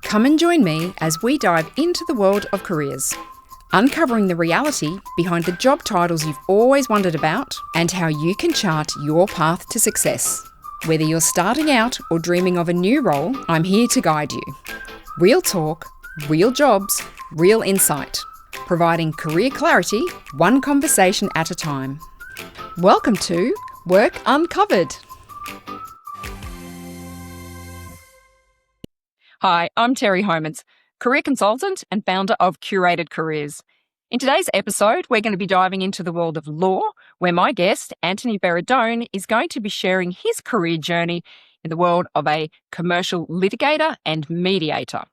Come and join me as we dive into the world of careers, uncovering the reality behind the job titles you've always wondered about and how you can chart your path to success. Whether you're starting out or dreaming of a new role, I'm here to guide you. Real talk, real jobs, real insight, providing career clarity, one conversation at a time. Welcome to Work Uncovered. Hi, I'm Terry Homans, career consultant and founder of Curated Careers. In today's episode, we're going to be diving into the world of law, where my guest, Antoni Berardone, is going to be sharing his career journey in the world of a commercial litigator and mediator.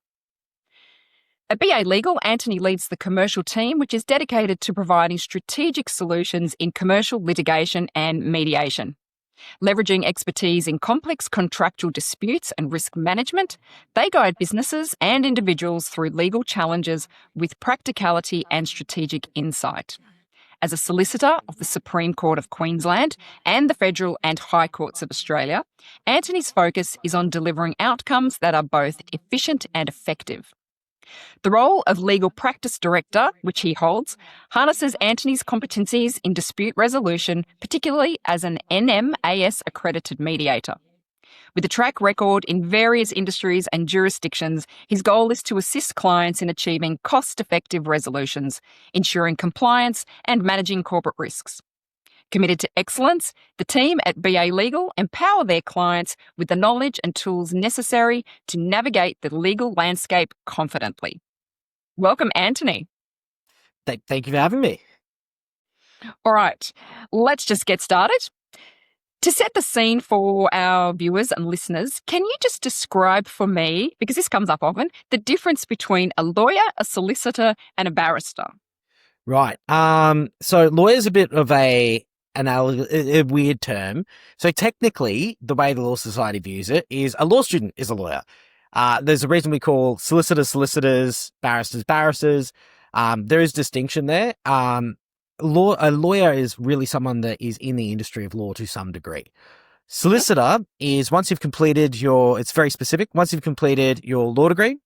At BA Legal, Antoni leads the commercial team, which is dedicated to providing strategic solutions in commercial litigation and mediation. Leveraging expertise in complex contractual disputes and risk management, they guide businesses and individuals through legal challenges with practicality and strategic insight. As a solicitor of the Supreme Court of Queensland and the Federal and High Courts of Australia, Antoni's focus is on delivering outcomes that are both efficient and effective. The role of Legal Practice Director, which he holds, harnesses Antoni's competencies in dispute resolution, particularly as an NMAS accredited mediator. With a track record in various industries and jurisdictions, his goal is to assist clients in achieving cost-effective resolutions, ensuring compliance and managing corporate risks. Committed to excellence, the team at BA Legal empower their clients with the knowledge and tools necessary to navigate the legal landscape confidently. Welcome, Antoni. Thank you for having me. All right, let's just get started. To set the scene for our viewers and listeners, can you just describe for me, because this comes up often, the difference between a lawyer, a solicitor, and a barrister? Right. So lawyer's a bit of a weird term. So technically, the way the Law Society views it is a law student is a lawyer. There's a reason we call solicitors, barristers. There is distinction there. A lawyer is really someone that is in the industry of law to some degree. Solicitor is once you've completed it's very specific. Once you've completed your law degree,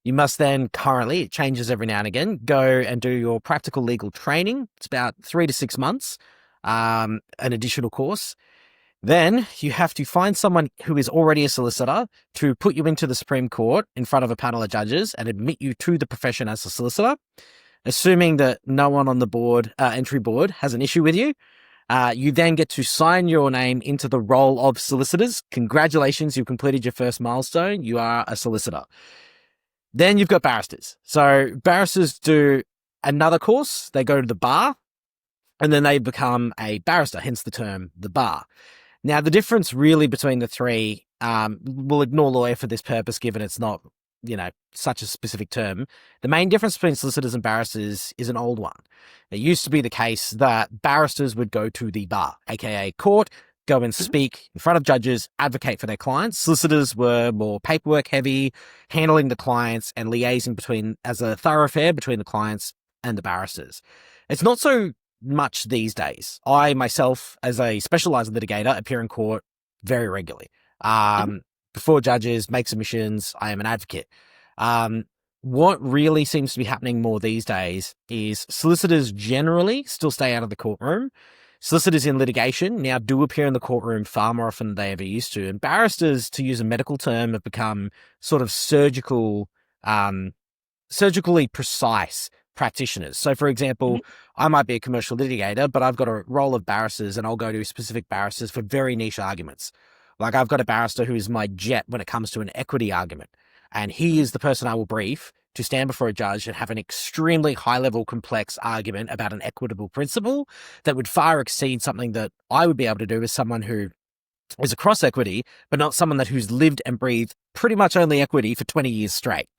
you must then it changes every now and again, go and do your practical legal training. It's about 3 to 6 months, an additional course. Then you have to find someone who is already a solicitor to put you into the Supreme Court in front of a panel of judges and admit you to the profession as a solicitor. Assuming that no one on the entry board has an issue with you, you then get to sign your name into the roll of solicitors. Congratulations, you've completed your first milestone. You are a solicitor. Then you've got barristers. So barristers do another course. They go to the bar and then they become a barrister, hence the term the bar. Now, the difference really between the three, we'll ignore lawyer for this purpose, given it's not, such a specific term. The main difference between solicitors and barristers is an old one. It used to be the case that barristers would go to the bar, aka court, go and speak in front of judges, advocate for their clients. Solicitors were more paperwork heavy, handling the clients and liaising as a thoroughfare between the clients and the barristers. It's not so much these days. I myself, as a specialized litigator, appear in court very regularly. Before judges, make submissions, I am an advocate. What really seems to be happening more these days is solicitors generally still stay out of the courtroom. Solicitors in litigation now do appear in the courtroom far more often than they ever used to. And barristers, to use a medical term, have become sort of surgically precise practitioners. So, for example, I might be a commercial litigator, but I've got a role of barristers and I'll go to specific barristers for very niche arguments. Like I've got a barrister who is my jet when it comes to an equity argument. And he is the person I will brief to stand before a judge and have an extremely high-level, complex argument about an equitable principle that would far exceed something that I would be able to do as someone who is across equity, but not someone who's lived and breathed pretty much only equity for 20 years straight.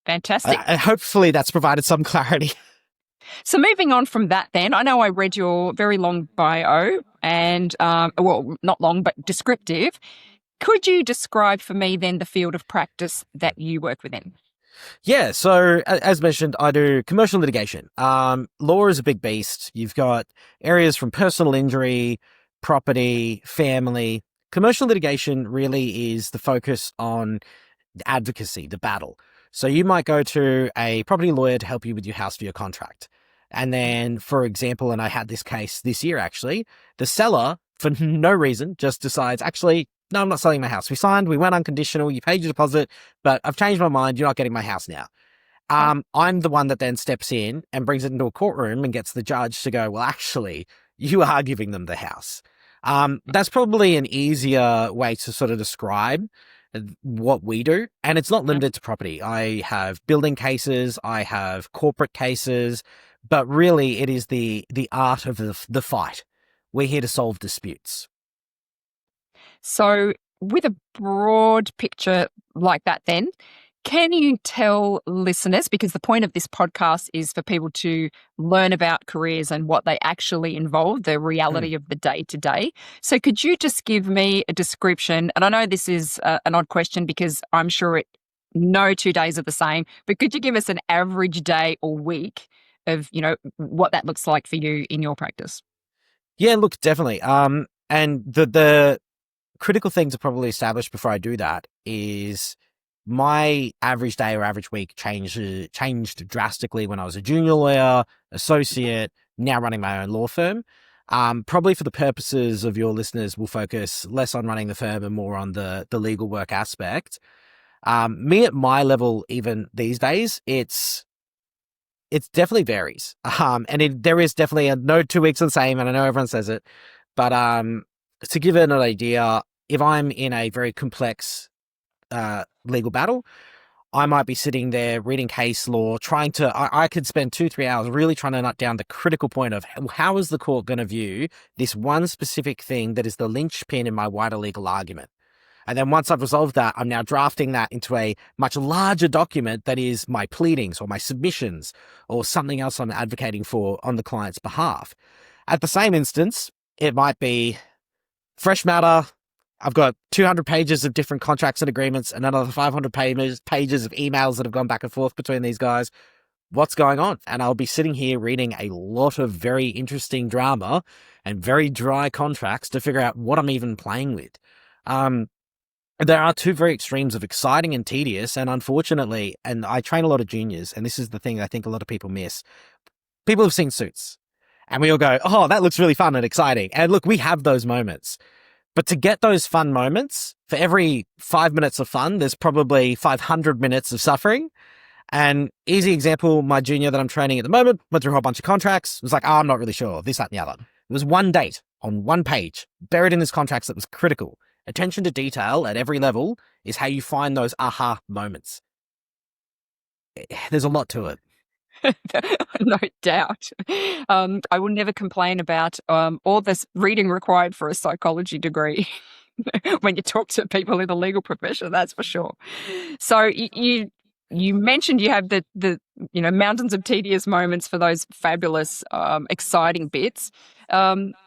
Fantastic. Hopefully that's provided some clarity. So moving on from that then, I know I read your very long bio and, not long, but descriptive. Could you describe for me then the field of practice that you work within? Yeah, so as mentioned, I do commercial litigation. Law is a big beast. You've got areas from personal injury, property, family. Commercial litigation really is the focus on advocacy, the battle. So you might go to a property lawyer to help you with your house for your contract. And then, for example, and I had this case this year actually, the seller, for no reason, just decides, actually, no, I'm not selling my house. We signed, we went unconditional, you paid your deposit, but I've changed my mind, you're not getting my house now. I'm the one that then steps in and brings it into a courtroom and gets the judge to go, well, actually, you are giving them the house. That's probably an easier way to sort of describe what we do. And it's not limited to property. I have building cases, I have corporate cases, but really it is the art of the fight. We're here to solve disputes. So with a broad picture like that then, can you tell listeners, because the point of this podcast is for people to learn about careers and what they actually involve, the reality of the day-to-day. So could you just give me a description, and I know this is an odd question because I'm sure no 2 days are the same, but could you give us an average day or week of, what that looks like for you in your practice? Yeah, look, definitely. And the critical thing to probably establish before I do that is my average day or average week changed drastically when I was a junior lawyer, associate, now running my own law firm. Probably for the purposes of your listeners, we'll focus less on running the firm and more on the legal work aspect. Me at my level, even these days, it's definitely varies. There is definitely no 2 weeks are the same, and I know everyone says it, but to give it an idea, if I'm in a very complex legal battle, I might be sitting there reading case law, I could spend 2-3 hours really trying to nut down the critical point of how is the court going to view this one specific thing that is the linchpin in my wider legal argument. And then once I've resolved that, I'm now drafting that into a much larger document that is my pleadings or my submissions or something else I'm advocating for on the client's behalf. At the same instance, it might be fresh matter. I've got 200 pages of different contracts and agreements and another 500 pages of emails that have gone back and forth between these guys. What's going on? And I'll be sitting here reading a lot of very interesting drama and very dry contracts to figure out what I'm even playing with. There are 2 very extremes of exciting and tedious, and unfortunately, and I train a lot of juniors, and this is the thing I think a lot of people miss. People have seen Suits, and we all go, oh, that looks really fun and exciting. And look, we have those moments. But to get those fun moments, for every 5 minutes of fun, there's probably 500 minutes of suffering. And easy example, my junior that I'm training at the moment went through a whole bunch of contracts, was like, oh, I'm not really sure, this, that, and the other. It was one date on one page, buried in his contracts that was critical. Attention to detail at every level is how you find those aha moments. There's a lot to it. No doubt. I will never complain about all this reading required for a psychology degree when you talk to people in the legal profession, that's for sure. So you mentioned you have the mountains of tedious moments for those fabulous, exciting bits.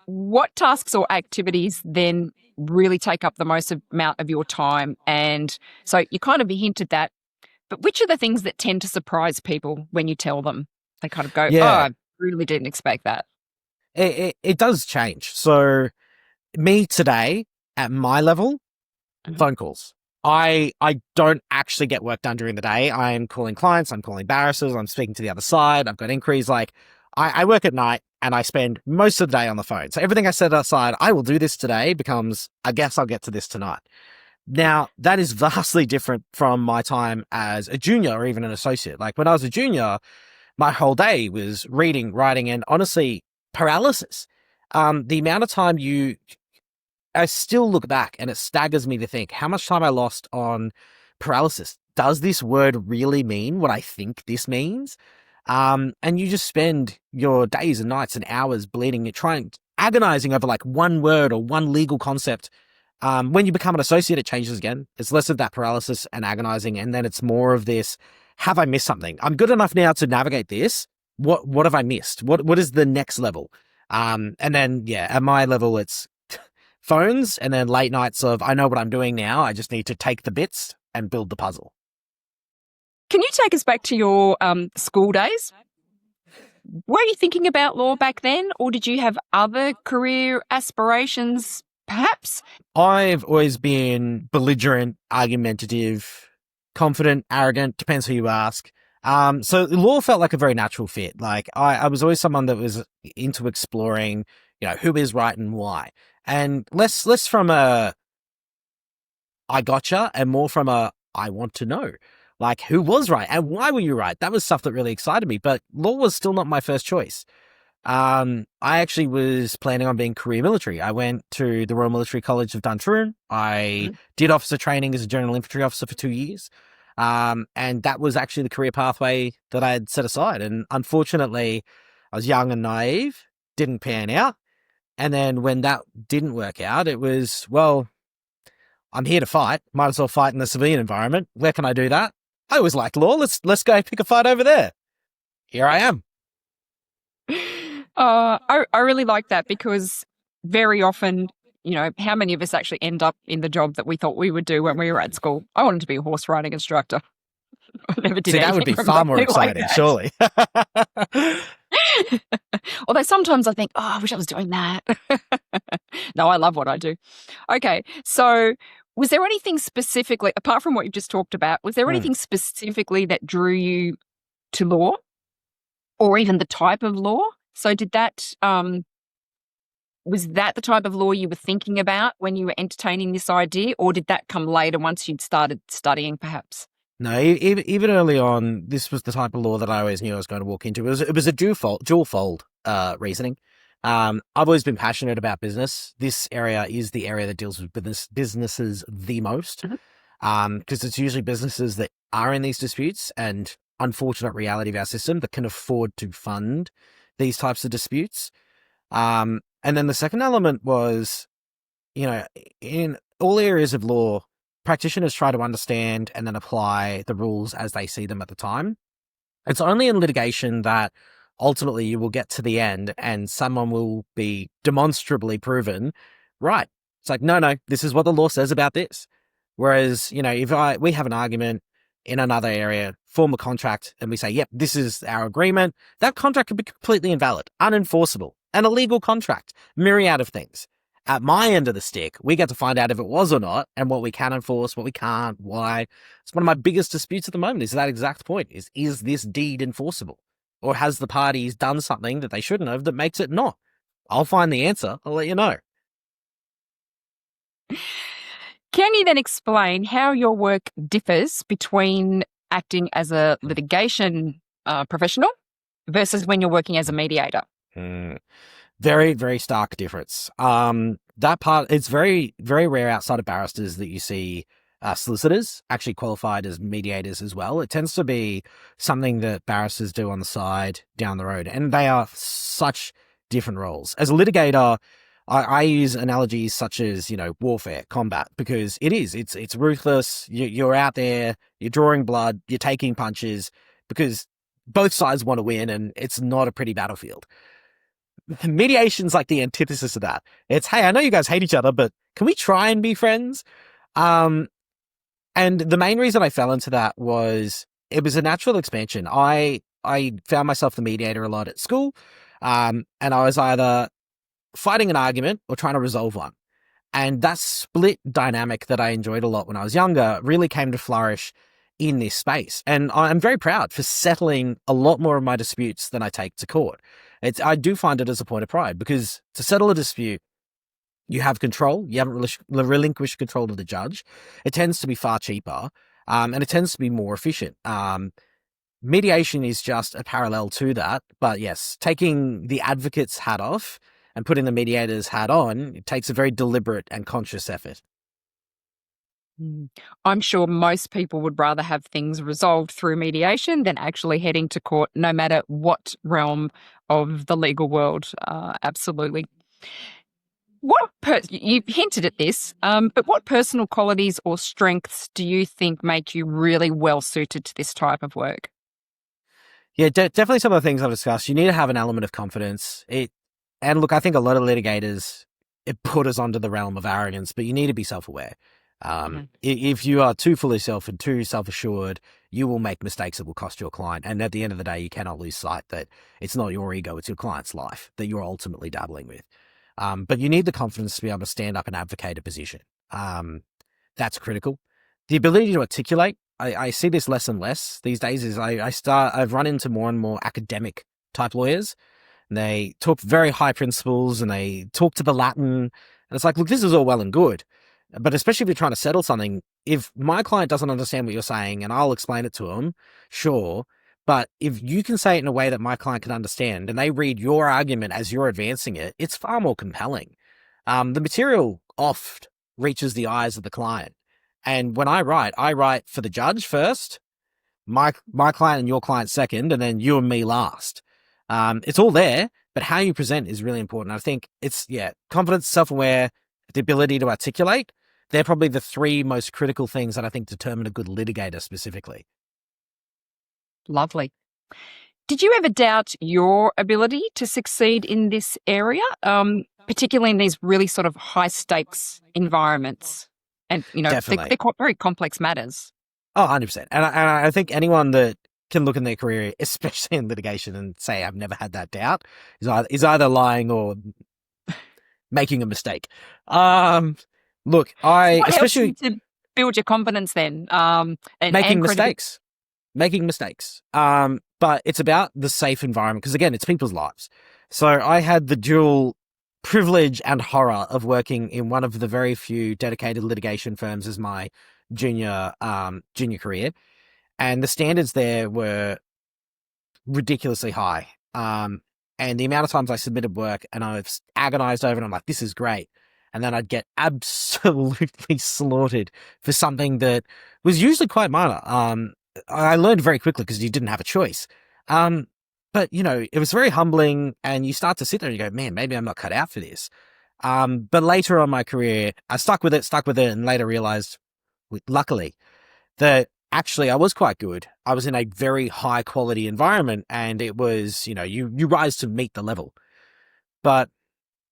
What tasks or activities then really take up the most amount of your time? And so you kind of hinted that, but which are the things that tend to surprise people when you tell them? They kind of go, oh, I really didn't expect that. It does change. So me today, at my level, phone calls. I don't actually get work done during the day. I'm calling clients, I'm calling barristers, I'm speaking to the other side, I've got inquiries. Like, I work at night and I spend most of the day on the phone. So everything I set aside, I will do this today, becomes, I guess I'll get to this tonight. Now, that is vastly different from my time as a junior or even an associate. Like when I was a junior, my whole day was reading, writing, and honestly, paralysis. The amount of time I still look back and it staggers me to think how much time I lost on paralysis. Does this word really mean what I think this means? And you just spend your days and nights and hours bleeding, agonizing over like one word or one legal concept. When you become an associate, it changes again. It's less of that paralysis and agonizing, and then it's more of this, have I missed something? I'm good enough now to navigate this. What have I missed? What is the next level? And then, at my level, it's phones and then late nights of, I know what I'm doing now. I just need to take the bits and build the puzzle. Can you take us back to your school days? Were you thinking about law back then, or did you have other career aspirations, perhaps? I've always been belligerent, argumentative, confident, arrogant, depends who you ask. So law felt like a very natural fit. Like I was always someone that was into exploring, who is right and why. And less from a I gotcha and more from a I want to know. Like who was right and why were you right? That was stuff that really excited me, but law was still not my first choice. I actually was planning on being career military. I went to the Royal Military College of Duntroon. I did officer training as a general infantry officer for 2 years. And that was actually the career pathway that I had set aside. And unfortunately, I was young and naive, didn't pan out. And then when that didn't work out, it was, well, I'm here to fight. Might as well fight in the civilian environment. Where can I do that? I always liked law. Let's go pick a fight over there. Here I am. I really like that because very often, how many of us actually end up in the job that we thought we would do when we were at school? I wanted to be a horse riding instructor. I never did. See, that would be far more exciting, surely. Although sometimes I think, I wish I was doing that. No, I love what I do. Okay, so was there anything specifically, apart from what you've just talked about, was there anything specifically that drew you to law or even the type of law? So did that, was that the type of law you were thinking about when you were entertaining this idea, or did that come later once you'd started studying perhaps? No, even early on, this was the type of law that I always knew I was going to walk into. It was a dual fold reasoning. I've always been passionate about business. This area is the area that deals with businesses the most, because it's usually businesses that are in these disputes and unfortunate reality of our system that can afford to fund these types of disputes. And then the second element was, in all areas of law, practitioners try to understand and then apply the rules as they see them at the time. It's only in litigation that ultimately you will get to the end and someone will be demonstrably proven right. It's like, no, this is what the law says about this. Whereas, if we have an argument in another area, form a contract, and we say, yep, this is our agreement, that contract could be completely invalid, unenforceable, an illegal contract, myriad of things. At my end of the stick, we get to find out if it was or not, and what we can enforce, what we can't, why. It's one of my biggest disputes at the moment, is that exact point, is this deed enforceable? Or has the parties done something that they shouldn't have that makes it not? I'll find the answer. I'll let you know. Can you then explain how your work differs between acting as a litigation professional versus when you're working as a mediator? Very, very stark difference. That part, it's very, very rare outside of barristers that you see solicitors actually qualified as mediators as well. It tends to be something that barristers do on the side down the road, and they are such different roles. As a litigator, I use analogies such as, warfare, combat, because it's ruthless. You're out there, you're drawing blood, you're taking punches, because both sides want to win, and it's not a pretty battlefield. Mediation's like the antithesis of that. It's, hey, I know you guys hate each other, but can we try and be friends? And the main reason I fell into that was it was a natural expansion. I found myself the mediator a lot at school, and I was either fighting an argument or trying to resolve one. And that split dynamic that I enjoyed a lot when I was younger really came to flourish in this space. And I'm very proud for settling a lot more of my disputes than I take to court. I do find it as a point of pride, because to settle a dispute, you have control. You haven't relinquished control to the judge. It tends to be far cheaper, and it tends to be more efficient. Mediation is just a parallel to that. But yes, taking the advocate's hat off and putting the mediator's hat on, it takes a very deliberate and conscious effort. I'm sure most people would rather have things resolved through mediation than actually heading to court, no matter what realm of the legal world. Absolutely. You've hinted at this, but what personal qualities or strengths do you think make you really well suited to this type of work? Yeah, definitely some of the things I've discussed. You need to have an element of confidence. And look, I think a lot of litigators, it put us onto the realm of arrogance, but you need to be self-aware. If you are too full of self and too self-assured, you will make mistakes that will cost your client. And at the end of the day, you cannot lose sight that it's not your ego, it's your client's life that you're ultimately dabbling with. But you need the confidence to be able to stand up and advocate a position. That's critical. The ability to articulate I see this less and less these days is I've run into more and more academic type lawyers, and they talk very high principles and they talk to the Latin, and it's like, look, this is all well and good, but especially if you're trying to settle something, if my client doesn't understand what you're saying and I'll explain it to them, sure, but if you can say it in a way that my client can understand and they read your argument as you're advancing it, it's far more compelling. The material oft reaches the eyes of the client. And when I write for the judge first, my client and your client second, and then you and me last. It's all there, but how you present is really important. I think it's, confidence, self-aware, the ability to articulate. They're probably the three most critical things that I think determine a good litigator specifically. Lovely. Did you ever doubt your ability to succeed in this area, particularly in these really sort of high stakes environments? And, Definitely. they're quite very complex matters. Oh, 100%. And I think anyone that can look in their career, especially in litigation, and say, I've never had that doubt, is either lying or making a mistake. Look, What especially helps you to build your confidence then? making mistakes. But it's about the safe environment, because again, it's people's lives. So I had the dual privilege and horror of working in one of the very few dedicated litigation firms as my junior career, and the standards there were ridiculously high. And the amount of times I submitted work and I've agonized over it, I'm like, this is great. And then I'd get absolutely slaughtered for something that was usually quite minor. I learned very quickly because you didn't have a choice. But, it was very humbling, and you start to sit there and you go, man, maybe I'm not cut out for this. But later on in my career, I stuck with it, and later realized, luckily, that actually I was quite good. I was in a very high quality environment, and it was, you rise to meet the level. But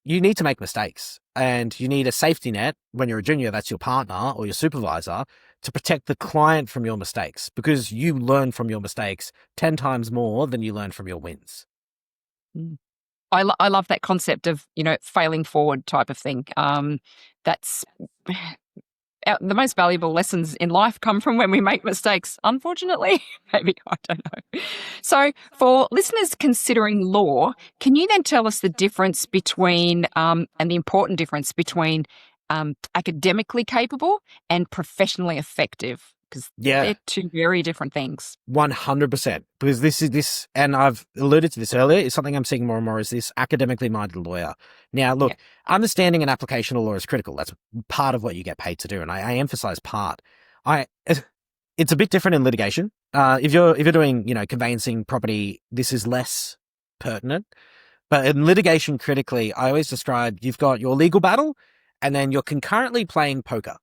you need to make mistakes, and you need a safety net when you're a junior, that's your partner or your supervisor, to protect the client from your mistakes, because you learn from your mistakes 10 times more than you learn from your wins. I love that concept of, failing forward type of thing. That's the most valuable lessons in life come from when we make mistakes, unfortunately. Maybe, I don't know. So for listeners considering law, can you then tell us the difference between, and the important difference between academically capable and professionally effective? Because they're two very different things. 100%. Because this, and I've alluded to this earlier, is something I'm seeing more and more, is this academically minded lawyer. Now, look, understanding an application of law is critical. That's part of what you get paid to do. And I emphasize part. It's a bit different in litigation. If you're doing, conveyancing property, this is less pertinent. But in litigation, critically, I always describe, you've got your legal battle, and then you're concurrently playing poker.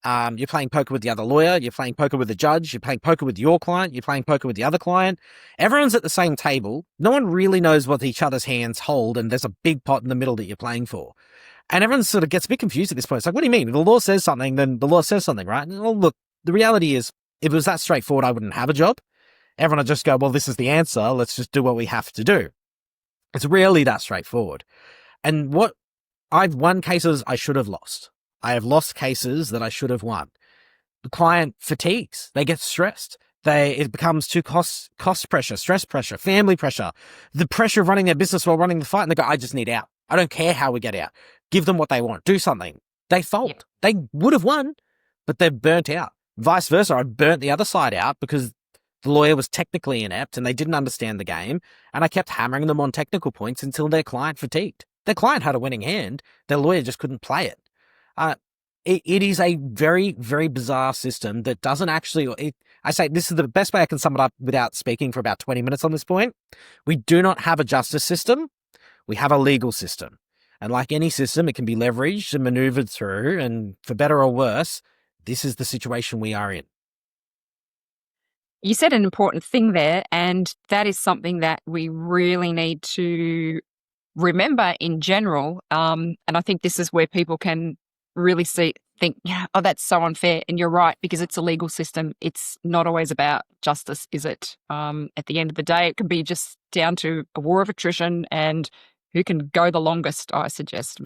You're playing poker with the other lawyer, you're playing poker with the judge, you're playing poker with your client, you're playing poker with the other client. Everyone's at the same table. No one really knows what each other's hands hold, and there's a big pot in the middle that you're playing for. And everyone sort of gets a bit confused at this point. It's like, what do you mean? If the law says something, then the law says something, right? Well, look, the reality is, if it was that straightforward, I wouldn't have a job. Everyone would just go, well, this is the answer, let's just do what we have to do. It's rarely that straightforward. And I've won cases I should have lost. I have lost cases that I should have won. The client fatigues. They get stressed. It becomes too cost pressure, stress pressure, family pressure, the pressure of running their business while running the fight. And they go, I just need out. I don't care how we get out. Give them what they want. Do something. They fold. Yeah. They would have won, but they're burnt out. Vice versa. I burnt the other side out because the lawyer was technically inept and they didn't understand the game. And I kept hammering them on technical points until their client fatigued. Their client had a winning hand. Their lawyer just couldn't play it. It is a very, very bizarre system that doesn't actually, I say this is the best way I can sum it up without speaking for about 20 minutes on this point. We do not have a justice system. We have a legal system. And like any system, it can be leveraged and maneuvered through. And for better or worse, this is the situation we are in. You said an important thing there, and that is something that we really need to remember in general. And I think this is where people can really think, oh, that's so unfair. And you're right, because it's a legal system. It's not always about justice, is it? At the end of the day, it can be just down to a war of attrition and who can go the longest, I suggest.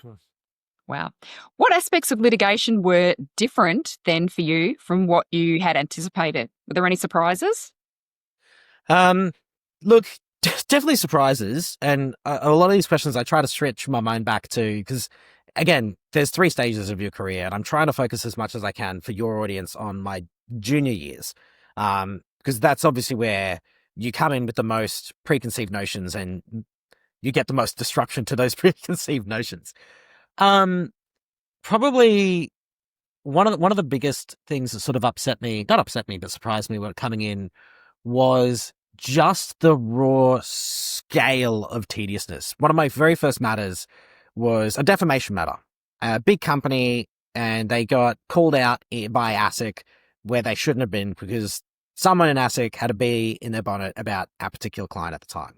Wow. What aspects of litigation were different then for you from what you had anticipated? Were there any surprises? Um, Look, definitely surprises. And a lot of these questions I try to stretch my mind back to because, again, there's 3 stages of your career, and I'm trying to focus as much as I can for your audience on my junior years. Because that's obviously where you come in with the most preconceived notions and you get the most disruption to those preconceived notions. Um, Probably one of the biggest things that sort of not upset me, but surprised me when coming in was just the raw scale of tediousness. One of my very first matters was a defamation matter. A big company, and they got called out by ASIC where they shouldn't have been because someone in ASIC had a bee in their bonnet about our particular client at the time.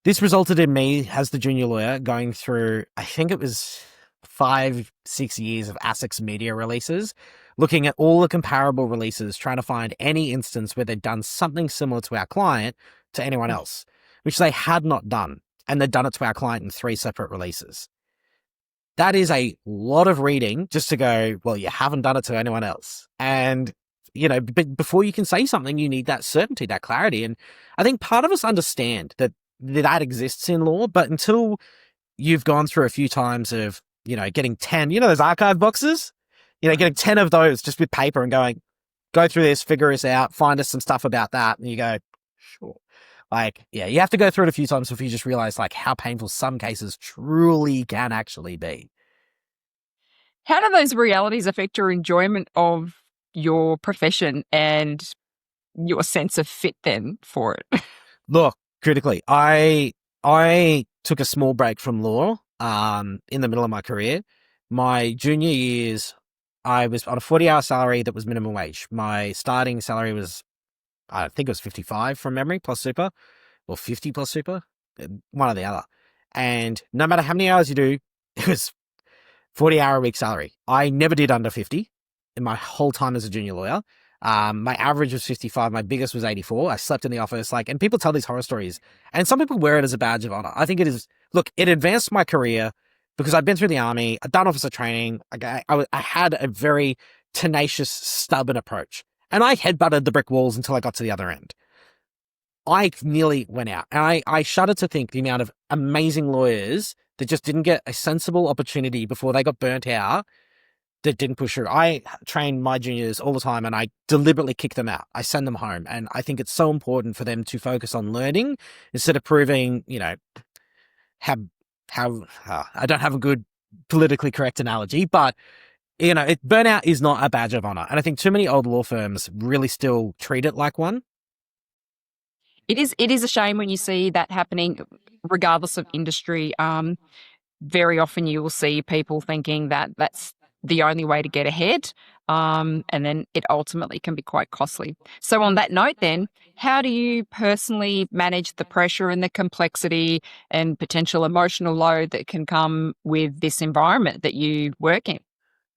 This resulted in me, as the junior lawyer, going through, I think it was 5-6 years of ASIC's media releases, looking at all the comparable releases, trying to find any instance where they'd done something similar to our client to anyone else, which they had not done. And they'd done it to our client in 3 separate releases. That is a lot of reading just to go, well, you haven't done it to anyone else. And, before you can say something, you need that certainty, that clarity. And I think part of us understand that exists in law, but until you've gone through a few times of, getting 10, those archive boxes, getting 10 of those just with paper and going, go through this, figure this out, find us some stuff about that. And you go, sure. You have to go through it a few times before you just realize how painful some cases truly can actually be. How do those realities affect your enjoyment of your profession and your sense of fit then for it? Look, critically, I took a small break from law in the middle of my career. My junior years, I was on a 40-hour salary that was minimum wage. My starting salary was, I think it was 55 from memory, plus super, or 50 plus super, one or the other. And no matter how many hours you do, it was 40-hour a week salary. I never did under 50 in my whole time as a junior lawyer. My average was 55. My biggest was 84. I slept in the office, and people tell these horror stories, and some people wear it as a badge of honor. I think it is. Look, it advanced my career because I'd been through the army. I'd done officer training. I had a very tenacious, stubborn approach, and I headbutted the brick walls until I got to the other end. I nearly went out, and I shudder to think the amount of amazing lawyers that just didn't get a sensible opportunity before they got burnt out, that didn't push through. I train my juniors all the time, and I deliberately kick them out. I send them home, and I think it's so important for them to focus on learning instead of proving, how I don't have a good politically correct analogy, but burnout is not a badge of honor, and I think too many old law firms really still treat it like one. It is a shame when you see that happening, regardless of industry. Very often you will see people thinking that that's the only way to get ahead, and then it ultimately can be quite costly. So on that note then, how do you personally manage the pressure and the complexity and potential emotional load that can come with this environment that you work in?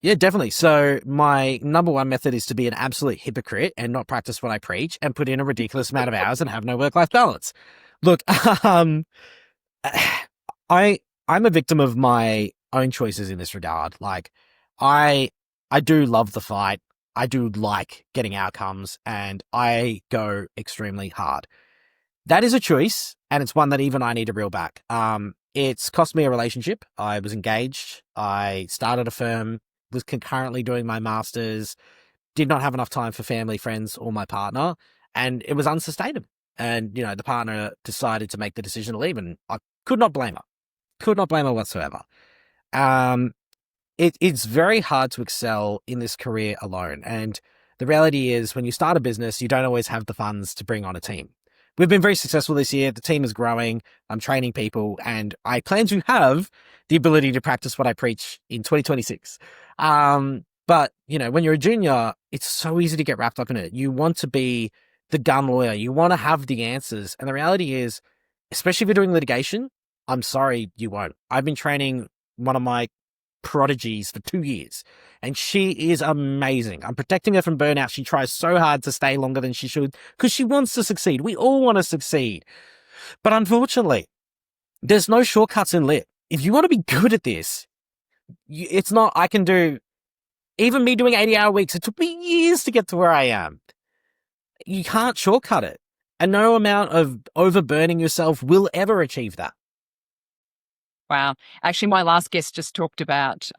Yeah, definitely. So my number one method is to be an absolute hypocrite and not practice what I preach and put in a ridiculous amount of hours and have no work-life balance. Look, I'm a victim of my own choices in this regard. I do love the fight. I do like getting outcomes, and I go extremely hard. That is a choice, and it's one that even I need to reel back. It's cost me a relationship. I was engaged. I started a firm, was concurrently doing my master's, did not have enough time for family, friends, or my partner, and it was unsustainable. And, the partner decided to make the decision to leave, and I could not blame her. Could not blame her whatsoever. It's very hard to excel in this career alone. And the reality is, when you start a business, you don't always have the funds to bring on a team. We've been very successful this year. The team is growing. I'm training people, and I plan to have the ability to practice what I preach in 2026. But, when you're a junior, it's so easy to get wrapped up in it. You want to be the gun lawyer. You want to have the answers. And the reality is, especially if you're doing litigation, I'm sorry, you won't. I've been training one of my prodigies for 2 years, and she is amazing. I'm protecting her from burnout. She tries so hard to stay longer than she should because she wants to succeed. We all want to succeed. But unfortunately, there's no shortcuts in lit. If you want to be good at this, It's not, I can do, even me doing 80-hour weeks, it took me years to get to where I am. You can't shortcut it. And no amount of overburning yourself will ever achieve that. Wow. Actually, my last guest just talked about,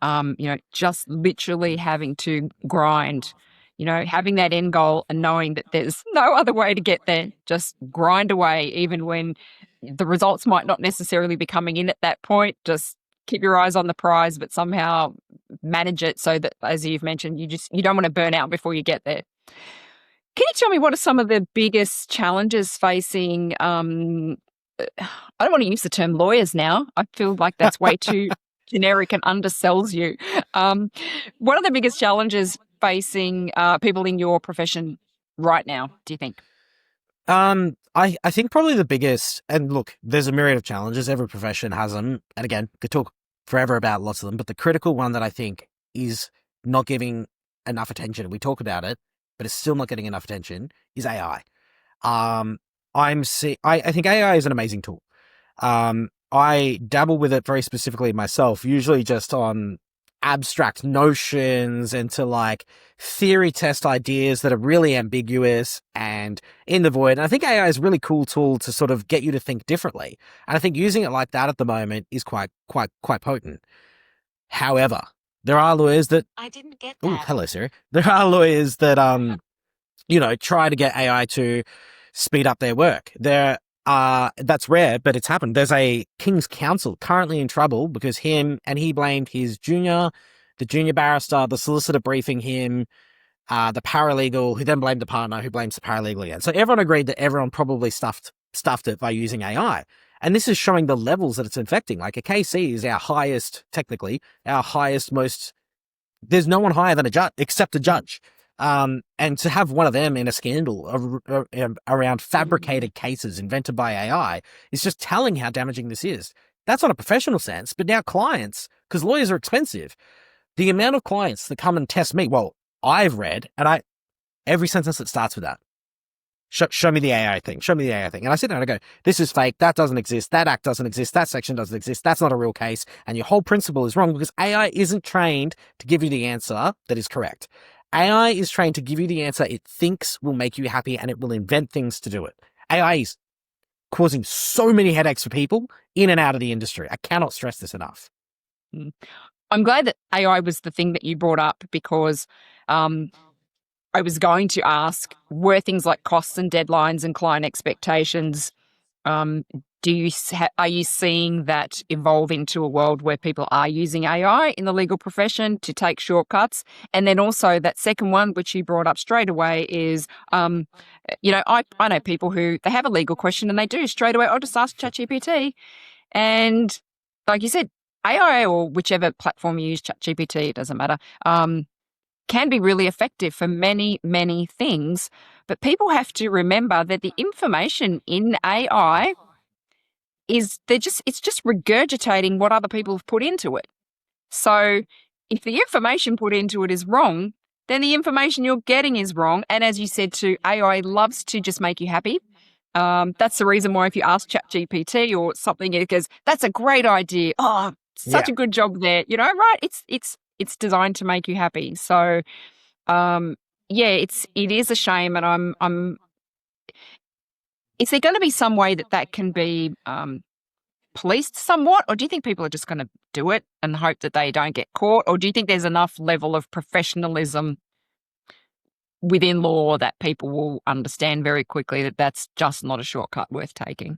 just literally having to grind, having that end goal and knowing that there's no other way to get there. Just grind away, even when the results might not necessarily be coming in at that point. Just keep your eyes on the prize, but somehow manage it so that, as you've mentioned, you don't want to burn out before you get there. Can you tell me what are some of the biggest challenges facing I don't want to use the term lawyers now. I feel like that's way too generic and undersells you. What are the biggest challenges facing people in your profession right now, do you think? I think probably the biggest, and look, there's a myriad of challenges. Every profession has them. And again, could talk forever about lots of them, but the critical one that I think is not giving enough attention, we talk about it, but it's still not getting enough attention, is AI. I think AI is an amazing tool. I dabble with it very specifically myself, usually just on abstract notions and to like theory test ideas that are really ambiguous and in the void. And I think AI is a really cool tool to sort of get you to think differently. And I think using it like that at the moment is quite potent. However, there are lawyers that I didn't get that. Oh, hello, Siri. There are lawyers that try to get AI to speed up their work. That's rare, but it's happened. There's a King's Counsel currently in trouble because he blamed the junior barrister, the solicitor briefing him, the paralegal, who then blamed the partner, who blames the paralegal again. So everyone agreed that everyone probably stuffed it by using AI. And this is showing the levels that it's infecting. Like a KC is there's no one higher than a judge, except a judge. And to have one of them in a scandal around fabricated cases invented by AI is just telling how damaging this is. That's on a professional sense, but now clients, because lawyers are expensive, the amount of clients that come and test me, well, I've read, and every sentence that starts with that, show me the AI thing, show me the AI thing. And I sit there and I go, this is fake, that doesn't exist, that act doesn't exist, that section doesn't exist, that's not a real case, and your whole principle is wrong because AI isn't trained to give you the answer that is correct. AI is trained to give you the answer it thinks will make you happy, and it will invent things to do it. AI is causing so many headaches for people in and out of the industry. I cannot stress this enough. I'm glad that AI was the thing that you brought up because I was going to ask, were things like costs and deadlines and client expectations, are you seeing that evolve into a world where people are using AI in the legal profession to take shortcuts? And then also that second one, which you brought up straight away, is, I know people who they have a legal question and they do straight away, I'll just ask ChatGPT. And like you said, AI or whichever platform you use, ChatGPT, it doesn't matter, can be really effective for many, many things. But people have to remember that the information in AI it's just regurgitating what other people have put into it. So if the information put into it is wrong, then the information you're getting is wrong. And as you said too, AI loves to just make you happy. That's the reason why if you ask ChatGPT or something, it goes, that's a great idea. Oh, such a good job there. Right? It's designed to make you happy. So it is a shame, and is there going to be some way that can be policed somewhat, or do you think people are just going to do it and hope that they don't get caught, or do you think there's enough level of professionalism within law that people will understand very quickly that that's just not a shortcut worth taking?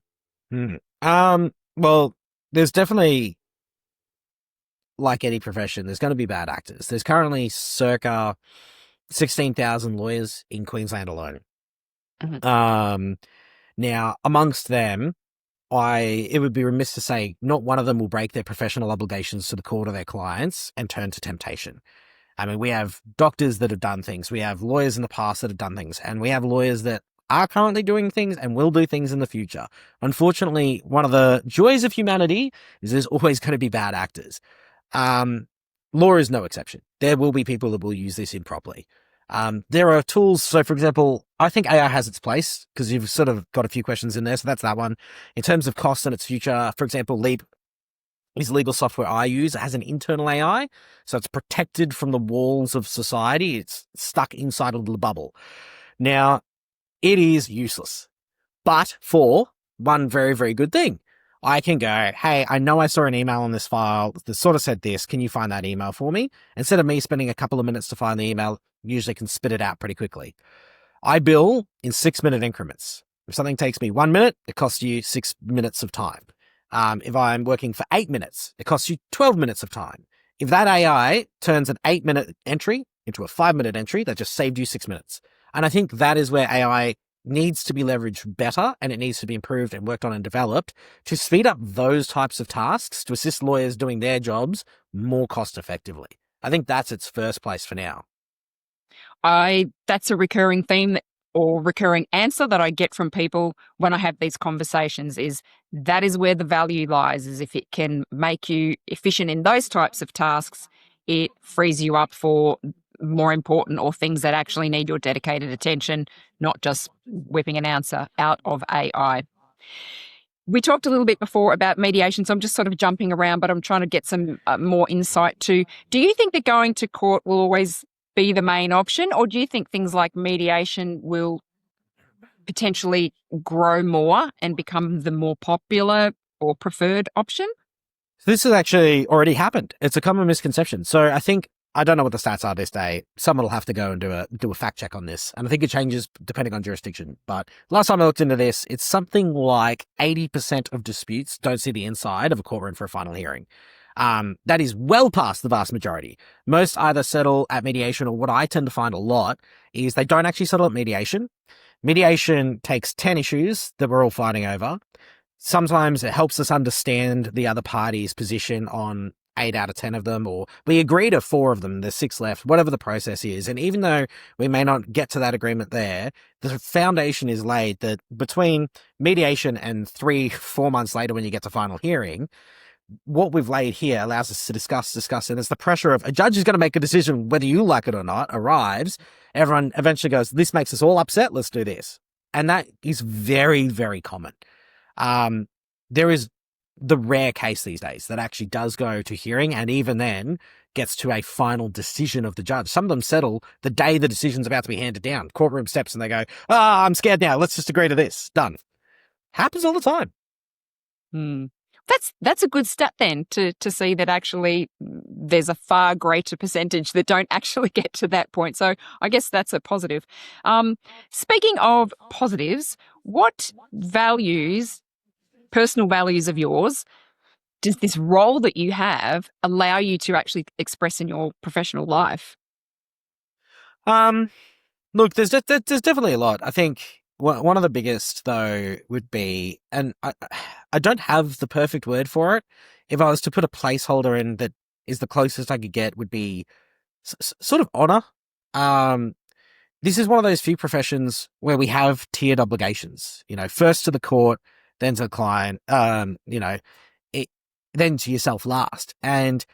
Well, there's definitely, like any profession, there's going to be bad actors. There's currently circa 16,000 lawyers in Queensland alone. Mm-hmm. Now, amongst them, it would be remiss to say not one of them will break their professional obligations to the court or their clients and turn to temptation. I mean, we have doctors that have done things. We have lawyers in the past that have done things. And we have lawyers that are currently doing things and will do things in the future. Unfortunately, one of the joys of humanity is there's always going to be bad actors. Law is no exception. There will be people that will use this improperly. There are tools. So, for example, I think AI has its place because you've sort of got a few questions in there. So that's that one. In terms of costs and its future, for example, Leap is legal software I use. It has an internal AI, so it's protected from the walls of society. It's stuck inside a little bubble. Now, it is useless, but for one very, very good thing. I can go, hey, I know I saw an email on this file that sort of said this. Can you find that email for me? Instead of me spending a couple of minutes to find the email, usually can spit it out pretty quickly. I bill in 6-minute increments. If something takes me 1 minute, it costs you 6 minutes of time. If I'm working for 8 minutes, it costs you 12 minutes of time. If that AI turns an 8-minute entry into a 5-minute entry, that just saved you 6 minutes. And I think that is where AI needs to be leveraged better, and it needs to be improved and worked on and developed to speed up those types of tasks to assist lawyers doing their jobs more cost effectively. I think that's its first place for now. That's a recurring theme or recurring answer that I get from people when I have these conversations is that is where the value lies, is if it can make you efficient in those types of tasks, it frees you up for more important or things that actually need your dedicated attention, not just whipping an answer out of AI. We talked a little bit before about mediation, so I'm just sort of jumping around, but I'm trying to get some more insight too. Do you think that going to court will always be the main option, or do you think things like mediation will potentially grow more and become the more popular or preferred option? This has actually already happened. It's a common misconception. So I don't know what the stats are this day. Someone will have to go and do a fact check on this. And I think it changes depending on jurisdiction. But last time I looked into this, it's something like 80% of disputes don't see the inside of a courtroom for a final hearing. That is well past the vast majority. Most either settle at mediation, or what I tend to find a lot is they don't actually settle at mediation. Mediation takes 10 issues that we're all fighting over. Sometimes it helps us understand the other party's position on 8 out of 10 of them, or we agree to 4 of them, there's 6 left, whatever the process is. And even though we may not get to that agreement there, the foundation is laid that between mediation and 3-4 months later when you get to final hearing, what we've laid here allows us to discuss, and as the pressure of a judge is going to make a decision whether you like it or not arrives, everyone eventually goes, this makes us all upset, let's do this. And that is very, very common. There is the rare case these days that actually does go to hearing, and even then gets to a final decision of the judge. Some of them settle the day the decision's about to be handed down. Courtroom steps and they go, I'm scared now, let's just agree to this. Done. Happens all the time. That's a good stat then to see that actually there's a far greater percentage that don't actually get to that point. So I guess that's a positive. Speaking of positives, what values, personal values of yours, does this role that you have allow you to actually express in your professional life? Look, there's definitely a lot. I think one of the biggest, though, would be, and I don't have the perfect word for it. If I was to put a placeholder in that is the closest I could get, would be sort of honor. This is one of those few professions where we have tiered obligations. First to the court, then to the client. Then to yourself last. And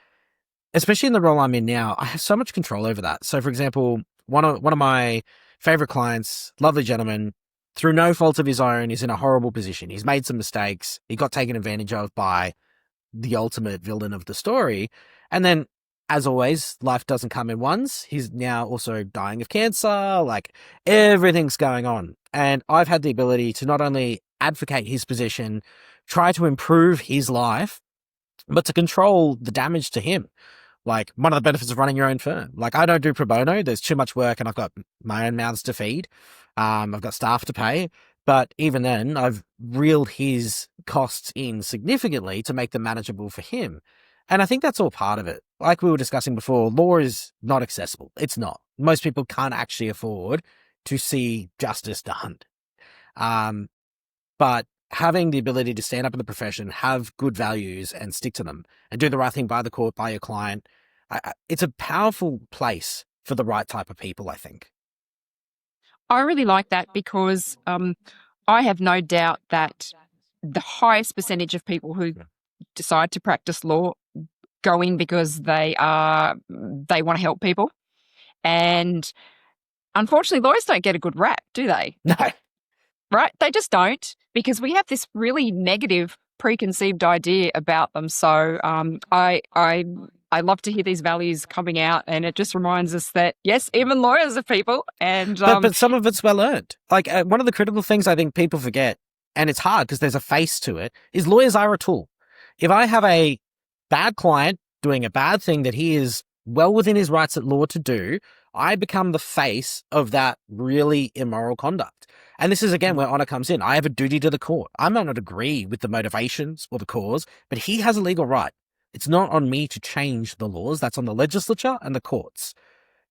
especially in the role I'm in now, I have so much control over that. So, for example, one of my favorite clients, lovely gentleman, through no fault of his own, is in a horrible position. He's made some mistakes. He got taken advantage of by the ultimate villain of the story. And then, as always, life doesn't come in ones. He's now also dying of cancer. Like, everything's going on. And I've had the ability to not only advocate his position, try to improve his life, but to control the damage to him. Like, one of the benefits of running your own firm. Like, I don't do pro bono. There's too much work and I've got my own mouths to feed. I've got staff to pay. But even then, I've reeled his costs in significantly to make them manageable for him. And I think that's all part of it. Like we were discussing before, law is not accessible. It's not. Most people can't actually afford to see justice done. But having the ability to stand up in the profession, have good values and stick to them, and do the right thing by the court, by your client, it's a powerful place for the right type of people, I think. I really like that because I have no doubt that the highest percentage of people who decide to practice law go in because they want to help people. And unfortunately, lawyers don't get a good rap, do they? No. Right? They just don't, because we have this really negative preconceived idea about them. So I love to hear these values coming out, and it just reminds us that yes, even lawyers are people, and but some of it's well earned. Like one of the critical things I think people forget, and it's hard because there's a face to it, is lawyers are a tool. If I have a bad client doing a bad thing that he is well within his rights at law to do, I become the face of that really immoral conduct. And this is, again, where honour comes in. I have a duty to the court. I might not agree with the motivations or the cause, but he has a legal right. It's not on me to change the laws. That's on the legislature and the courts.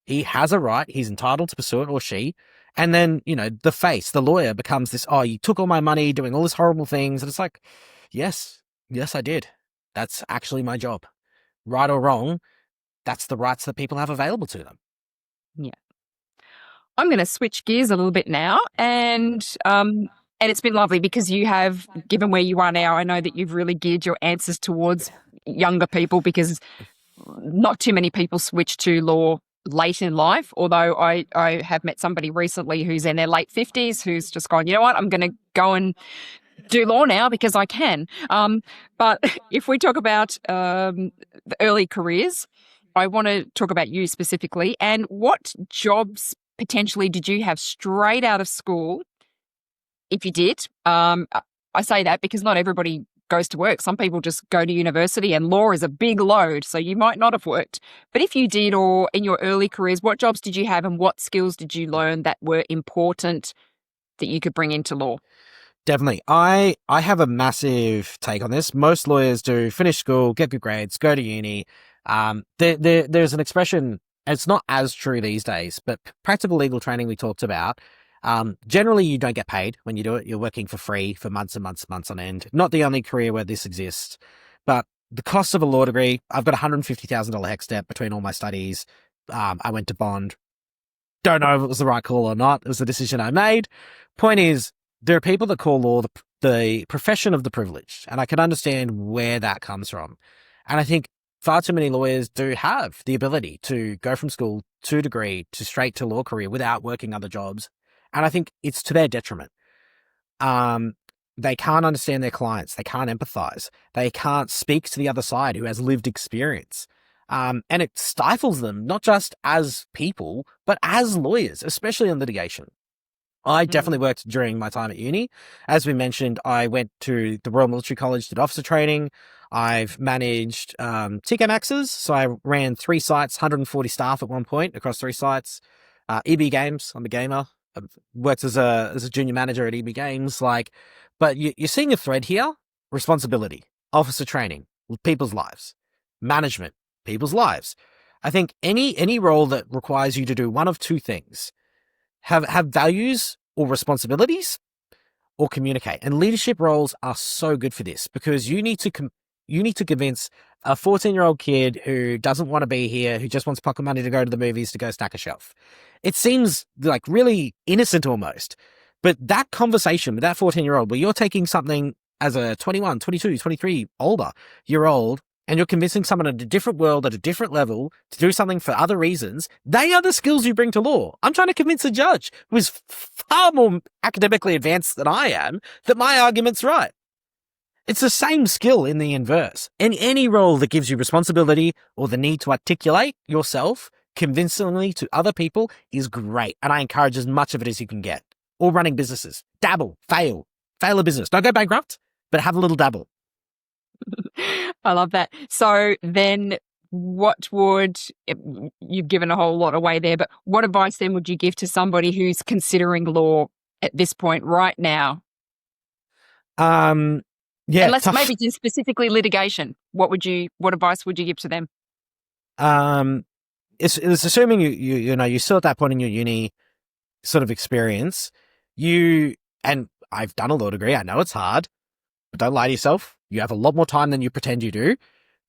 He has a right. He's entitled to pursue it, or she. And then, the face, the lawyer, becomes this, oh, you took all my money doing all these horrible things. And it's like, yes, I did. That's actually my job. Right or wrong, that's the rights that people have available to them. Yeah. I'm going to switch gears a little bit now, and it's been lovely because you have, given where you are now, I know that you've really geared your answers towards younger people because not too many people switch to law late in life, although I have met somebody recently who's in their late 50s who's just gone, you know what, I'm going to go and do law now because I can. But if we talk about the early careers, I want to talk about you specifically, and what jobs potentially did you have straight out of school? If you did, I say that because not everybody goes to work. Some people just go to university, and law is a big load, so you might not have worked. But if you did, or in your early careers, what jobs did you have and what skills did you learn that were important that you could bring into law? Definitely. I have a massive take on this. Most lawyers do finish school, get good grades, go to uni. There's an expression, it's not as true these days, but practical legal training we talked about. Generally, you don't get paid when you do it. You're working for free for months and months and months on end. Not the only career where this exists, but the cost of a law degree, I've got $150,000 HEC debt between all my studies. I went to bond. Don't know if it was the right call or not. It was a decision I made. Point is, there are people that call law the profession of the privileged, and I can understand where that comes from. And I think far too many lawyers do have the ability to go from school to a degree to straight to law career without working other jobs. And I think it's to their detriment. They can't understand their clients. They can't empathize. They can't speak to the other side who has lived experience. And it stifles them, not just as people, but as lawyers, especially in litigation. I definitely worked during my time at uni. As we mentioned, I went to the Royal Military College, did officer training. I've managed TK Maxes. So I ran 3 sites, 140 staff at one point across 3 sites. EB Games, I'm a gamer. I've worked as a junior manager at EB Games. But you're seeing a thread here. Responsibility, officer training, people's lives, management, people's lives. I think any role that requires you to do one of 2 things, have values or responsibilities, or communicate. And leadership roles are so good for this because you need to convince a 14-year-old kid who doesn't want to be here, who just wants pocket money to go to the movies to go stack a shelf. It seems like really innocent almost, but that conversation with that 14-year-old where you're taking something as a 21, 22, 23 older year old, and you're convincing someone in a different world at a different level to do something for other reasons, they are the skills you bring to law. I'm trying to convince a judge who is far more academically advanced than I am that my argument's right. It's the same skill in the inverse. In any role that gives you responsibility or the need to articulate yourself convincingly to other people is great. And I encourage as much of it as you can get. Or running businesses. Dabble. Fail a business. Don't go bankrupt, but have a little dabble. I love that. So then you've given a whole lot away there, but what advice then would you give to somebody who's considering law at this point right now? Yeah. And let's maybe do specifically litigation. What advice would you give to them? It's assuming you're still at that point in your uni sort of experience. And I've done a law degree. I know it's hard, but don't lie to yourself. You have a lot more time than you pretend you do.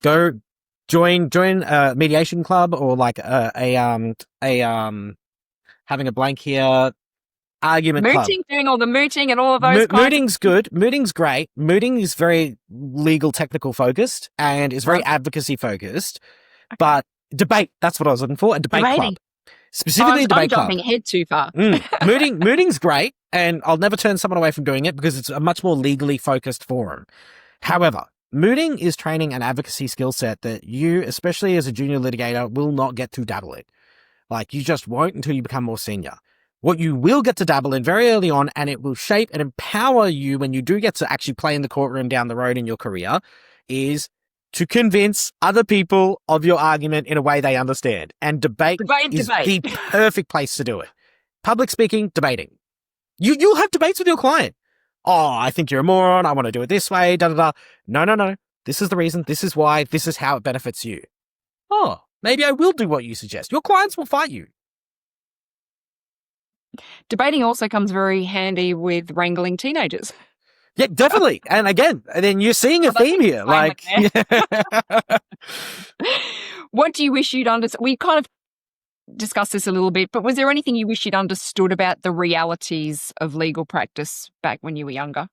Go join a mediation club or like having a blank here. Argument club. Doing all the mooting and all of those mooting's good. Mooting's great. Mooting is very legal technical focused and is very advocacy focused. Okay. But debate, that's what I was looking for, a debate club. Specifically debate club. I'm jumping ahead too far. Mooting's great, and I'll never turn someone away from doing it because it's a much more legally focused forum. However, mooting is training an advocacy skill set that you, especially as a junior litigator, will not get to dabble in. Like, you just won't until you become more senior. What you will get to dabble in very early on, and it will shape and empower you when you do get to actually play in the courtroom down the road in your career, is to convince other people of your argument in a way they understand. And debate is the perfect place to do it. Public speaking, debating. You'll have debates with your client. Oh, I think you're a moron. I want to do it this way. Da, da, da. No. This is the reason. This is why. This is how it benefits you. Oh, maybe I will do what you suggest. Your clients will fight you. Debating also comes very handy with wrangling teenagers. Yeah, definitely. And again, then you're seeing a theme here. Like, what do you wish you'd understand? We kind of discussed this a little bit, but was there anything you wish you'd understood about the realities of legal practice back when you were younger?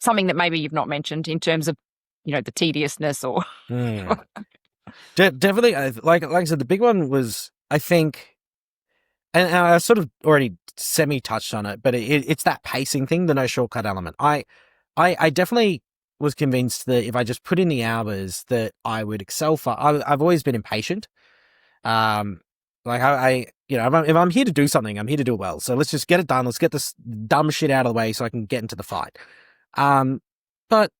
Something that maybe you've not mentioned in terms of, the tediousness or... Definitely. Like I said, the big one was, I think, and I sort of already semi-touched on it, but it's that pacing thing, the no shortcut element. I definitely was convinced that if I just put in the hours that I would excel I've always been impatient. If I'm here to do something, I'm here to do it well. So let's just get it done. Let's get this dumb shit out of the way so I can get into the fight. But